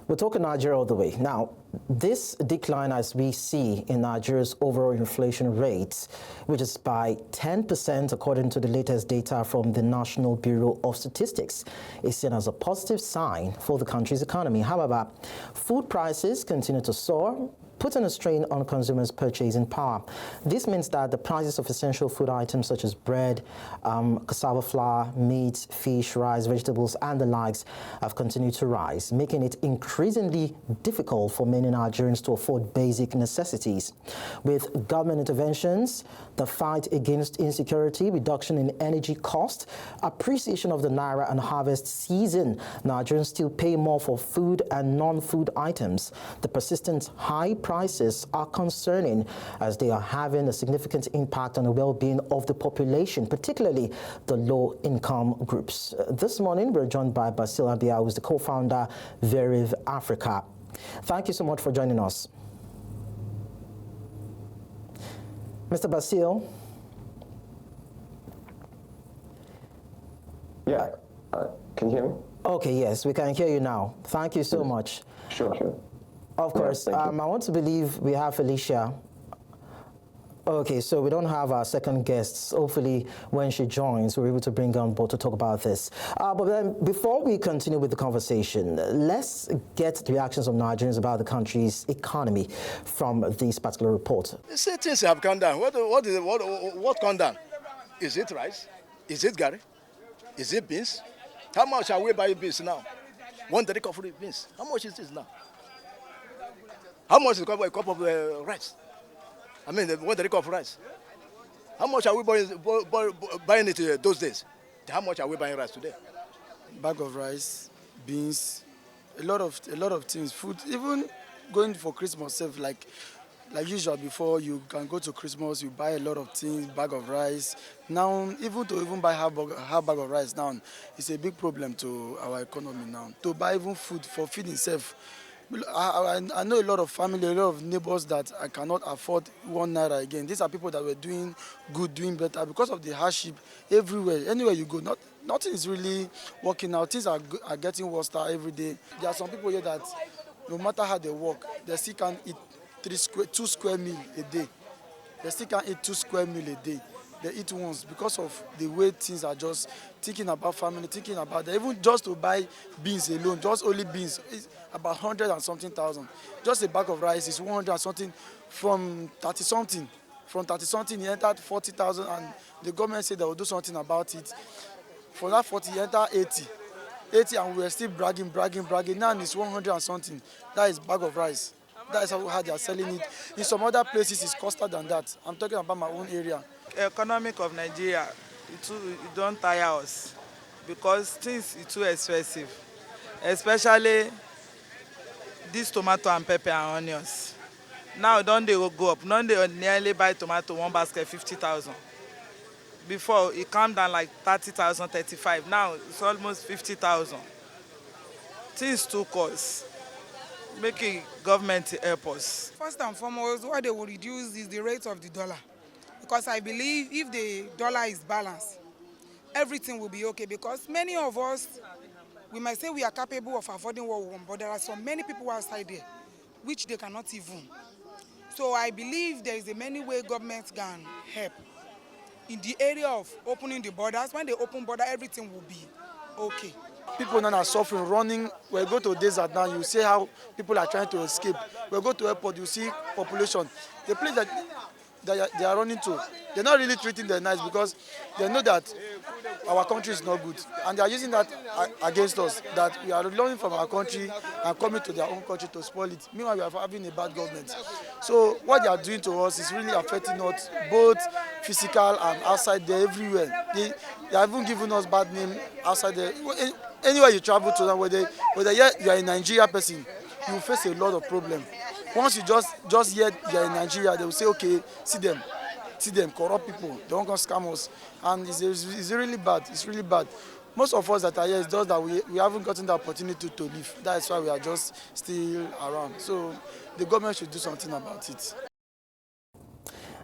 We're talking Nigeria all the way. Now, this decline, as we see in Nigeria's overall inflation rate, which is by 10% according to the latest data from the National Bureau of Statistics, is seen as a positive sign for the country's economy. However, food prices continue to soar, putting a strain on consumers' purchasing power. This means that the prices of essential food items such as bread, cassava flour, meat, fish, rice, vegetables, and the likes have continued to rise, making it increasingly difficult for many Nigerians to afford basic necessities. With government interventions, the fight against insecurity, reduction in energy cost, appreciation of the naira and harvest season, Nigerians still pay more for food and non-food items. The persistent high prices are concerning as they are having a significant impact on the well-being of the population, particularly the low-income groups. This morning, we're joined by Basil Abia, who is the co-founder Veriv Africa. Thank you so much for joining us. Mr. Basil? Yeah, can you hear me? Okay, yes, we can hear you now. Thank you so much. Sure. Of course. I want to believe we have Felicia. Okay, so we don't have our second guest. Hopefully, when she joins, we're able to bring her on board to talk about this. But then, before we continue with the conversation, let's get the reactions of Nigerians about the country's economy from this particular report. Say things have gone down. What gone down? Is it rice? Is it gari? Is it beans? How much are we buying beans now? 1 cup of beans. How much is this now? How much is a cup of rice? I mean, 1 cup of rice. How much are we buying it those days? How much are we buying rice today? Bag of rice, beans, a lot of things, food. Even going for Christmas, like usual before, you can go to Christmas, you buy a lot of things, bag of rice. Now, even buy half bag of rice now, it's a big problem to our economy now. To buy even food for feeding itself. I know a lot of family, a lot of neighbors that I cannot afford 1 naira again. These are people that were doing good, doing better because of the hardship everywhere. Anywhere you go, nothing is really working out. Things are getting worse every day. There are some people here that no matter how they work, they still can't eat 2 square meal a day. They still can't eat 2 square meal a day. They eat once because of the way things are just thinking about family, thinking about that. Even just to buy beans alone, just only beans, is about 100 and something thousand. Just a bag of rice is 100 and something from 30 something. From 30 something, he entered 40,000 and the government said they will do something about it. For that 40, he entered 80. 80 and we are still bragging. Now it's 100 and something. That is bag of rice. That is how they are selling it. In some other places, it's costlier than that. I'm talking about my own area. Economic of Nigeria, it don't tire us because things are too expensive, especially this tomato and pepper and onions. Now don't they go up? Now they nearly buy tomato 1 basket 50,000. Before it came down like 30,000, 35. Now it's almost 50,000. Things too cost. Making government help us. First and foremost, what they will reduce is the rate of the dollar. Because I believe if the dollar is balanced, everything will be okay. Because many of us, we might say we are capable of affording what we want, but there are so many people outside there which they cannot even. So I believe there is a many way government can help. In the area of opening the borders, when they open border, everything will be okay. People now are suffering, running. We go to desert now, you see how people are trying to escape. We go to airport, you see population. The place that they are running to, they're not really treating them nice because they know that our country is not good. And they are using that against us, that we are learning from our country and coming to their own country to spoil it. Meanwhile, we are having a bad government. So what they are doing to us is really affecting us, both physical and outside there, everywhere. They are even giving us bad name outside there. Anywhere you travel to, whether you are a Nigerian person, you will face a lot of problems. Once you just hear you are in Nigeria, they will say, okay, see them, corrupt people, they don't come scam us. And it's really bad, it's really bad. Most of us that are here, it's just that we haven't gotten the opportunity to live. That's why we are just still around. So the government should do something about it.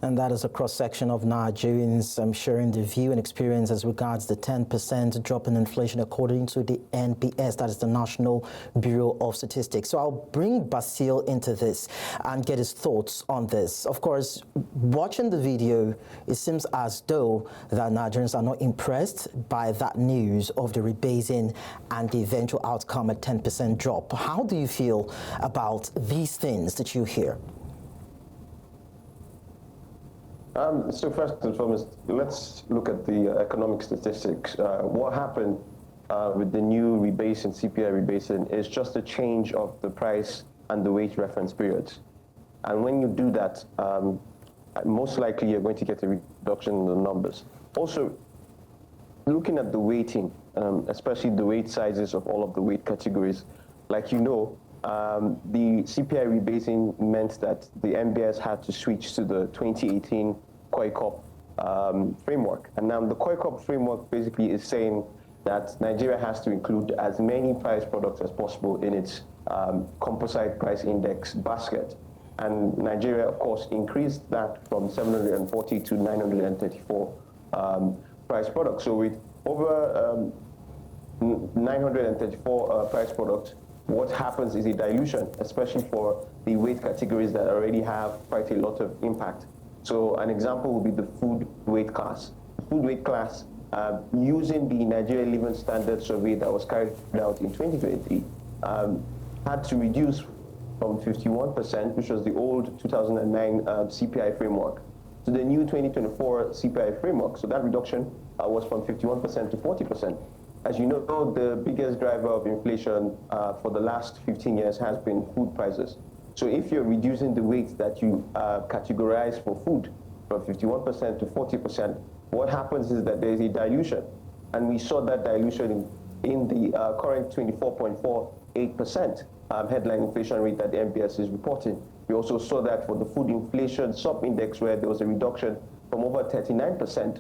And that is a cross-section of Nigerians sharing the view and experience as regards the 10% drop in inflation according to the NBS, that is the National Bureau of Statistics. So I'll bring Basil into this and get his thoughts on this. Of course, watching the video, it seems as though that Nigerians are not impressed by that news of the rebasing and the eventual outcome, a 10% drop. How do you feel about these things that you hear? So first and foremost, let's look at the economic statistics. What happened with the new rebasing, CPI rebasing, is just a change of the price and the weight reference periods. And when you do that, most likely you're going to get a reduction in the numbers. Also, looking at the weighting, especially the weight sizes of all of the weight categories, like you know, the CPI rebasing meant that the MBS had to switch to the 2018 COICOP framework. And now the COICOP framework basically is saying that Nigeria has to include as many price products as possible in its composite price index basket. And Nigeria, of course, increased that from 740 to 934 price products. So with over 934 price products, what happens is a dilution, especially for the weight categories that already have quite a lot of impact. So an example would be the food weight class. The food weight class, using the Nigeria Living Standard Survey that was carried out in 2023, had to reduce from 51%, which was the old 2009 CPI framework, to the new 2024 CPI framework. So that reduction was from 51% to 40%. As you know, the biggest driver of inflation for the last 15 years has been food prices. So if you're reducing the weight that you categorize for food from 51% to 40%, what happens is that there's a dilution. And we saw that dilution in the current 24.48% headline inflation rate that the MBS is reporting. We also saw that for the food inflation sub-index, where there was a reduction from over 39%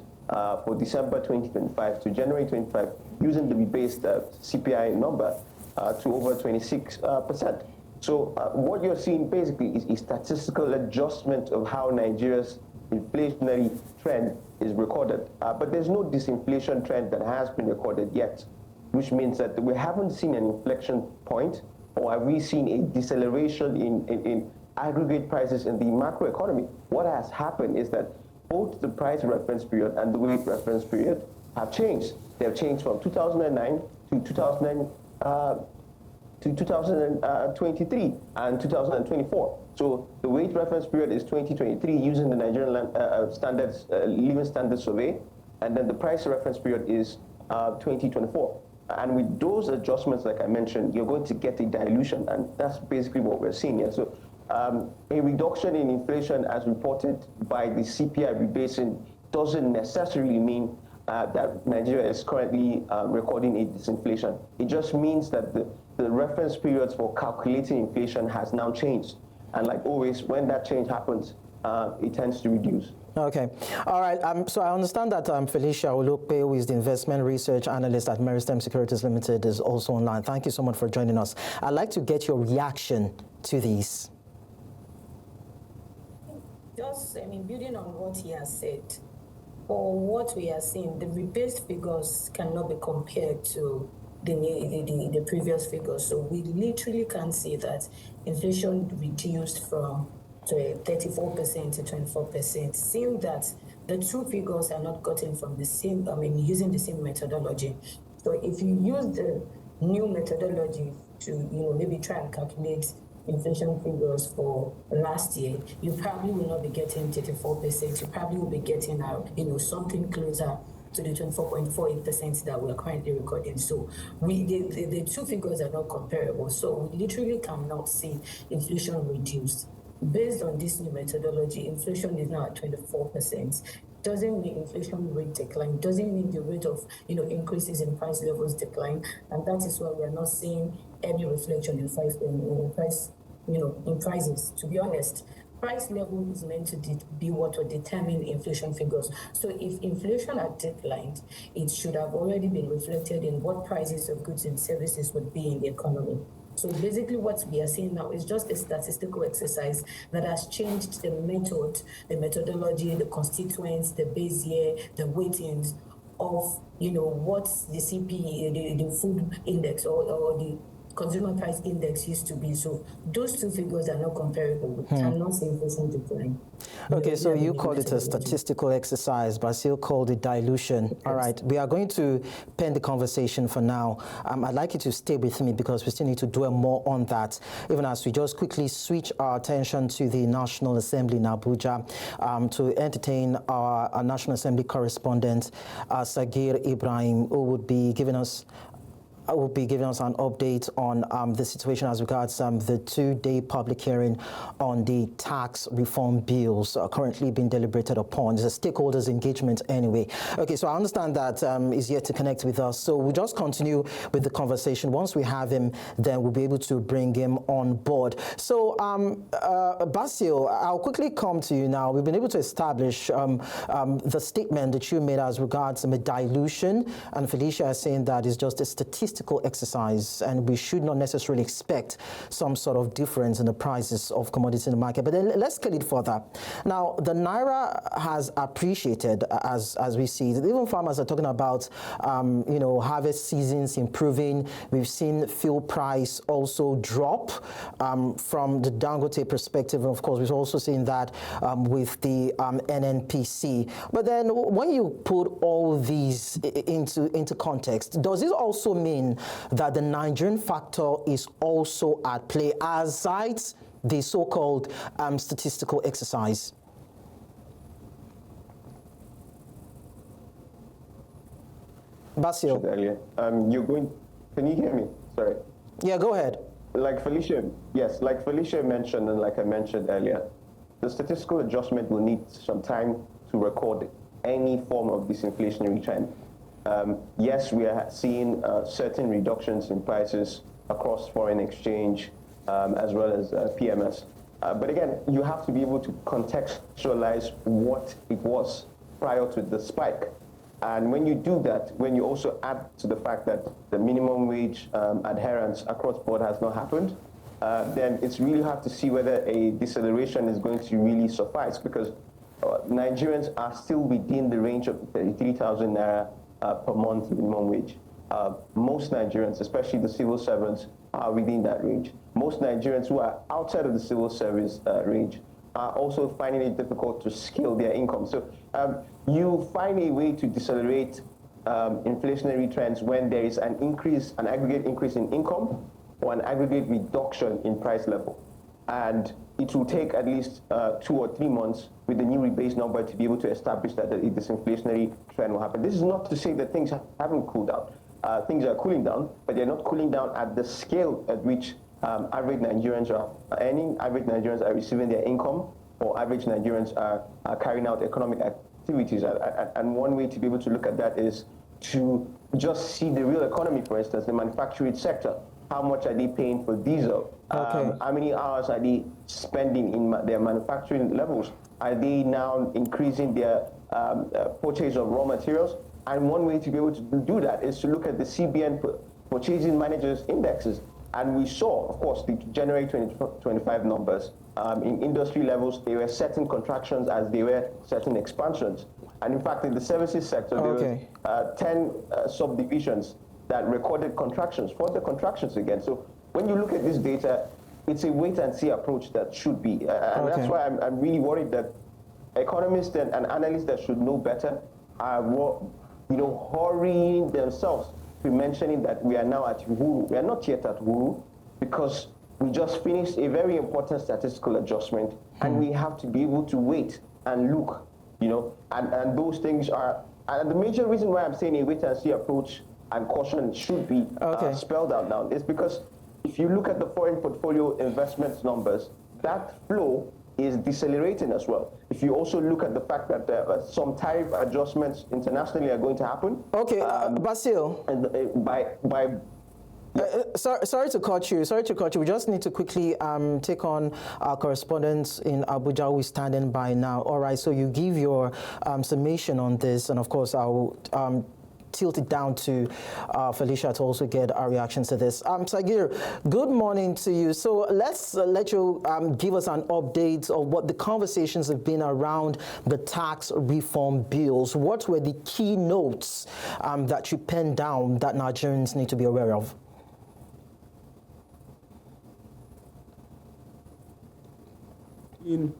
for December 2025 to January 25, using the rebased CPI number to over 26%. So what you're seeing basically is a statistical adjustment of how Nigeria's inflationary trend is recorded. But there's no disinflation trend that has been recorded yet, which means that we haven't seen an inflection point, or have we seen a deceleration in aggregate prices in the macroeconomy. What has happened is that both the price reference period and the weight reference period have changed. They have changed from 2009 to 2023 and 2024. So the weight reference period is 2023 using the Nigerian Living Standard Survey, and then the price reference period is 2024. And with those adjustments, like I mentioned, you're going to get a dilution, and that's basically what we're seeing here. So a reduction in inflation as reported by the CPI rebasing doesn't necessarily mean that Nigeria is currently recording a disinflation. It just means that the reference periods for calculating inflation has now changed. And like always, when that change happens, it tends to reduce. Okay. All right. So I understand that Felicia Awolope, who is the investment research analyst at Meristem Securities Ltd, is also online. Thank you so much for joining us. I'd like to get your reaction to these. Just, building on what he has said, for what we are seeing, the rebased figures cannot be compared to the previous figures. So we literally can see that inflation reduced from 34% to 24%, seeing that the two figures are not gotten from the same, using the same methodology. So if you use the new methodology to, maybe try and calculate inflation figures for last year, you probably will not be getting 34%. You probably will be getting something closer to the 24.48% that we're currently recording. So the two figures are not comparable. So we literally cannot see inflation reduced. Based on this new methodology, inflation is now at 24%. Doesn't mean inflation rate decline, doesn't mean the rate of increases in price levels decline, and that is why we are not seeing any reflection in prices. To be honest, price level is meant to be what will determine inflation figures. So if inflation had declined, it should have already been reflected in what prices of goods and services would be in the economy. So basically what we are seeing now is just a statistical exercise that has changed the method, the methodology, the constituents, the base year, the weightings of, what the CPE, the food index or the consumer price index used to be. So those two figures are not comparable. We cannot say inflation decline. Okay, so you call it a statistical exercise, Basil called it dilution. Yes. All right, we are going to pen the conversation for now. I'd like you to stay with me because we still need to dwell more on that, even as we just quickly switch our attention to the National Assembly in Abuja to entertain our National Assembly correspondent, Sagir Ibrahim, who will be giving us an update on the situation as regards the two-day public hearing on the tax reform bills currently being deliberated upon. It's a stakeholders engagement anyway. Okay, so I understand that is yet to connect with us. So we'll just continue with the conversation. Once we have him, then we'll be able to bring him on board. So Basil, I'll quickly come to you now. We've been able to establish the statement that you made as regards dilution, and Felicia is saying that it's just a statistical exercise and we should not necessarily expect some sort of difference in the prices of commodities in the market. But then let's scale it further. Now, the naira has appreciated as we see. Even farmers are talking about, harvest seasons improving. We've seen fuel price also drop from the Dangote perspective. And of course, we've also seen that with the NNPC. But then when you put all these into context, does this also mean that the Nigerian factor is also at play aside the so-called statistical exercise? Basil. Can you hear me? Sorry. Yeah, go ahead. Like Felicia mentioned, and like I mentioned earlier, the statistical adjustment will need some time to record any form of disinflationary trend. Yes, we are seeing certain reductions in prices across foreign exchange as well as PMS. But again, you have to be able to contextualize what it was prior to the spike. And when you do that, when you also add to the fact that the minimum wage adherence across board has not happened, then it's really hard to see whether a deceleration is going to really suffice, because Nigerians are still within the range of 33,000 naira per month minimum wage. Most Nigerians, especially the civil servants, are within that range. Most Nigerians who are outside of the civil service range are also finding it difficult to scale their income. So you find a way to decelerate inflationary trends when there is an aggregate increase in income or an aggregate reduction in price level. And it will take at least 2 or 3 months with the new rebase number to be able to establish that a disinflationary trend will happen. This is not to say that things haven't cooled down. Things are cooling down, but they're not cooling down at the scale at which average Nigerians are earning, average Nigerians are receiving their income, or average Nigerians are carrying out economic activities. And one way to be able to look at that is to just see the real economy, for instance, the manufacturing sector. How much are they paying for diesel? Okay. How many hours are they spending in their manufacturing levels? Are they now increasing their purchase of raw materials? And one way to be able to do that is to look at the CBN Purchasing Managers Indexes. And we saw, of course, the January 2025 numbers. In industry levels, there were certain contractions as there were certain expansions. And in fact, in the services sector, there were 10 subdivisions that recorded contractions, further contractions again. So when you look at this data, it's a wait-and-see approach that should be. And that's why I'm really worried that economists and analysts that should know better are hurrying themselves to mentioning that we are now at Uhuru. We are not yet at Uhuru because we just finished a very important statistical adjustment, and we have to be able to wait and look, and those things are, and the major reason why I'm saying a wait-and-see approach and caution should be spelled out now is because if you look at the foreign portfolio investments numbers, that flow is decelerating as well. If you also look at the fact that some tariff adjustments internationally are going to happen. Okay, Basil. And sorry to cut you. We just need to quickly take on our correspondent in Abuja who is standing by now. All right, so you give your summation on this, and of course I will tilt it down to Felicia to also get our reactions to this. Sagir, good morning to you. So let's let you give us an update of what the conversations have been around the tax reform bills. What were the key notes that you penned down that Nigerians need to be aware of? In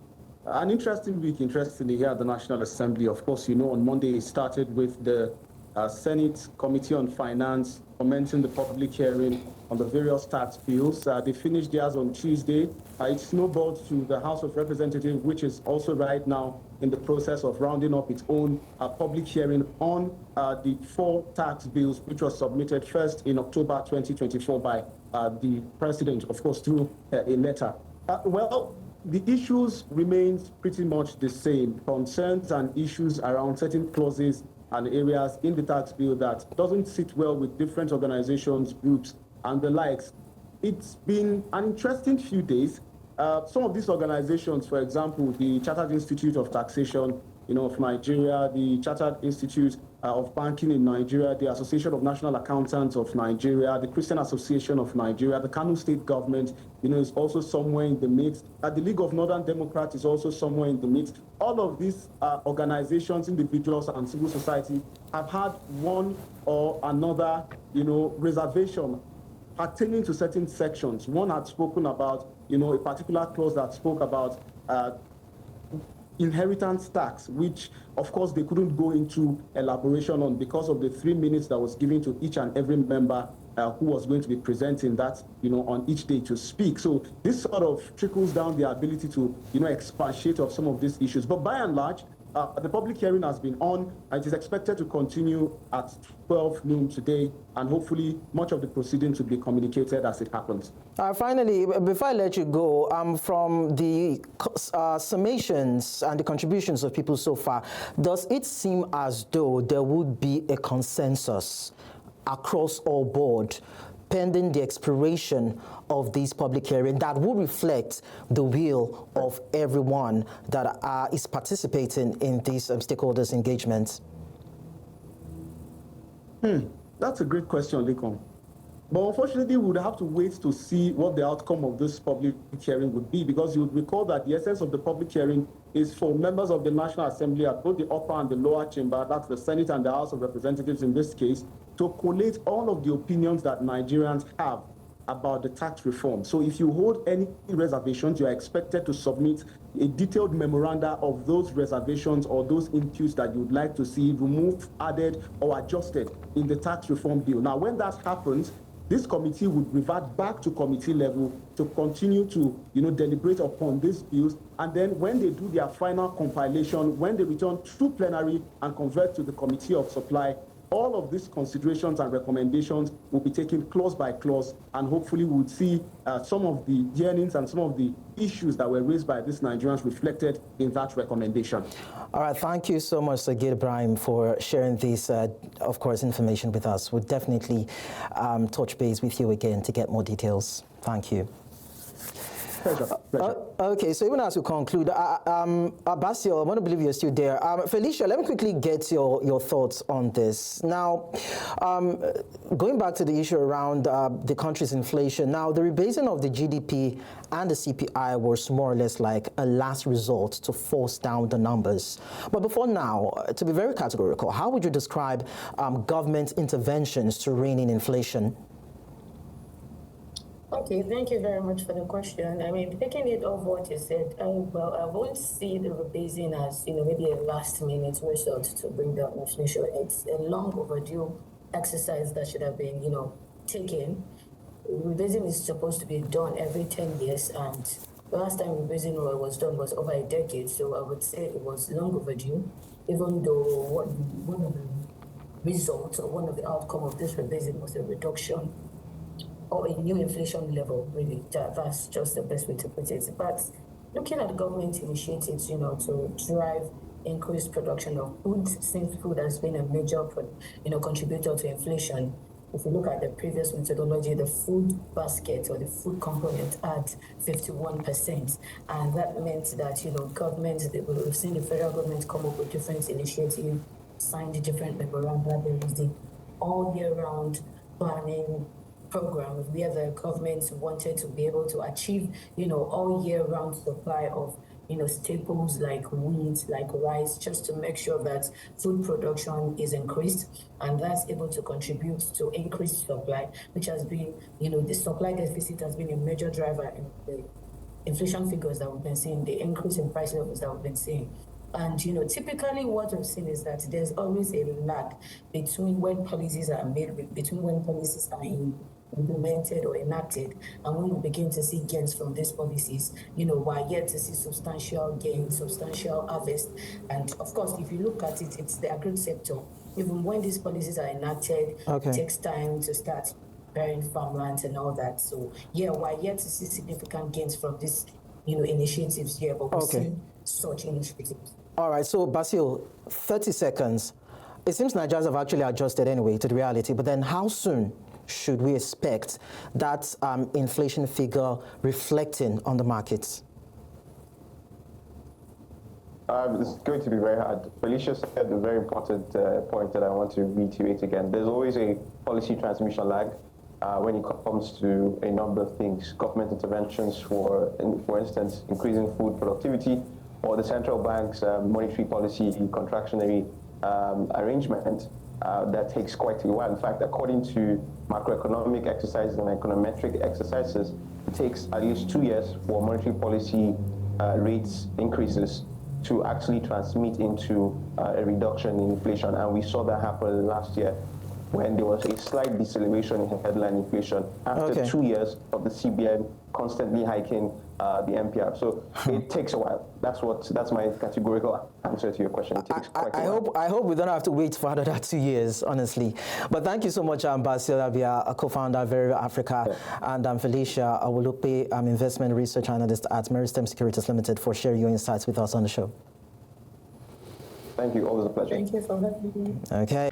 an interesting week, interestingly, here at the National Assembly, of course, you know, on Monday it started with the Senate Committee on Finance commencing the public hearing on the various tax bills. They finished theirs on Tuesday. It snowballed to the House of Representatives, which is also right now in the process of rounding up its own public hearing on the 4 tax bills, which was submitted first in October 2024 by the President, of course, through a letter. Well, the issues remains pretty much the same. Concerns and issues around certain clauses and areas in the tax bill that doesn't sit well with different organizations, groups, and the likes. It's been an interesting few days. Some of these organizations, for example, the Chartered Institute of Taxation, of Nigeria, the Chartered Institute of Banking in Nigeria, the Association of National Accountants of Nigeria, the Christian Association of Nigeria, the Kano State government, is also somewhere in the mix. The League of Northern Democrats is also somewhere in the mix. All of these organizations, individuals, and civil society have had one or another, reservation pertaining to certain sections. One had spoken about, a particular clause that spoke about inheritance tax, which of course they couldn't go into elaboration on because of the 3 minutes that was given to each and every member who was going to be presenting that, on each day to speak. So this sort of trickles down the ability to, expatiate of some of these issues. But by and large, the public hearing has been on, and it is expected to continue at 12 noon today, and hopefully much of the proceedings will be communicated as it happens. Finally, before I let you go, from the summations and the contributions of people so far, does it seem as though there would be a consensus across all board pending the expiration of this public hearing that will reflect the will of everyone that is participating in these stakeholders' engagements? That's a great question, Lincoln. But unfortunately, we would have to wait to see what the outcome of this public hearing would be, because you would recall that the essence of the public hearing is for members of the National Assembly at both the upper and the lower chamber, that's the Senate and the House of Representatives in this case, to collate all of the opinions that Nigerians have about the tax reform. So if you hold any reservations, you are expected to submit a detailed memoranda of those reservations or those inputs that you would like to see removed, added, or adjusted in the tax reform bill. Now, when that happens, this committee would revert back to committee level to continue to, deliberate upon these bills. And then when they do their final compilation, when they return to plenary and convert to the Committee of Supply, all of these considerations and recommendations will be taken clause by clause, and hopefully we would see some of the yearnings and some of the issues that were raised by these Nigerians reflected in that recommendation. All right, thank you so much, Sagir Ibrahim, for sharing this, of course, information with us. We'll definitely touch base with you again to get more details. Thank you. Pleasure. Okay, so even as we conclude, Basil, I want to believe you're still there. Felicia, let me quickly get your thoughts on this. Now, going back to the issue around the country's inflation, now the rebasing of the GDP and the CPI was more or less like a last resort to force down the numbers. But before now, to be very categorical, how would you describe government interventions to rein in inflation? Okay, thank you very much for the question. I mean, taking it off what you said, I won't see the rebasing as, maybe a last-minute result to bring down inflation. It's a long overdue exercise that should have been, taken. Rebasing is supposed to be done every 10 years, and the last time rebasing was done was over a decade, so I would say it was long overdue, even though one of the results or one of the outcome of this rebasing was a reduction or a new inflation level, really. That's just the best way to put it. But looking at government initiatives, to drive increased production of food, since food has been a major, contributor to inflation. If you look at the previous methodology, the food basket or the food component at 51%. And that meant that, governments, we've seen the federal government come up with different initiatives, signed different memoranda. There was the all year round planning program where the government wanted to be able to achieve, all year round supply of, staples like wheat, like rice, just to make sure that food production is increased, and that's able to contribute to increased supply, which has been, the supply deficit has been a major driver in the inflation figures that we've been seeing, the increase in price levels that we've been seeing. And, typically what we've seen is that there's always a lag between when policies are made, between when policies are implemented or enacted, and when we begin to see gains from these policies, we're yet to see substantial gains, substantial harvest. And of course, if you look at it, it's the agri sector. Even when these policies are enacted, It takes time to start preparing farmlands and all that. So yeah, we're yet to see significant gains from these, initiatives here, but we're seeing such initiatives. All right, so Basil, 30 seconds. It seems Nigerians have actually adjusted anyway to the reality, but then how soon should we expect that inflation figure reflecting on the markets? It's going to be very hard. Felicia said a very important point that I want to reiterate again. There's always a policy transmission lag when it comes to a number of things. Government interventions, for instance, increasing food productivity, or the central bank's monetary policy contractionary arrangement. That takes quite a while. In fact, according to macroeconomic exercises and econometric exercises, it takes at least 2 years for monetary policy rates increases to actually transmit into a reduction in inflation. And we saw that happen last year when there was a slight deceleration in headline inflation after 2 years of the CBN constantly hiking the MPR. So it takes a while. That's my categorical answer to your question. It takes quite a while. I hope we don't have to wait for another 2 years, honestly. But thank you so much, Basil Abia, a co-founder of Veriv Africa, and Felicia Awolope, investment research analyst at Meristem Securities Ltd, for sharing your insights with us on the show. Thank you. Always a pleasure. Thank you for having me. Okay.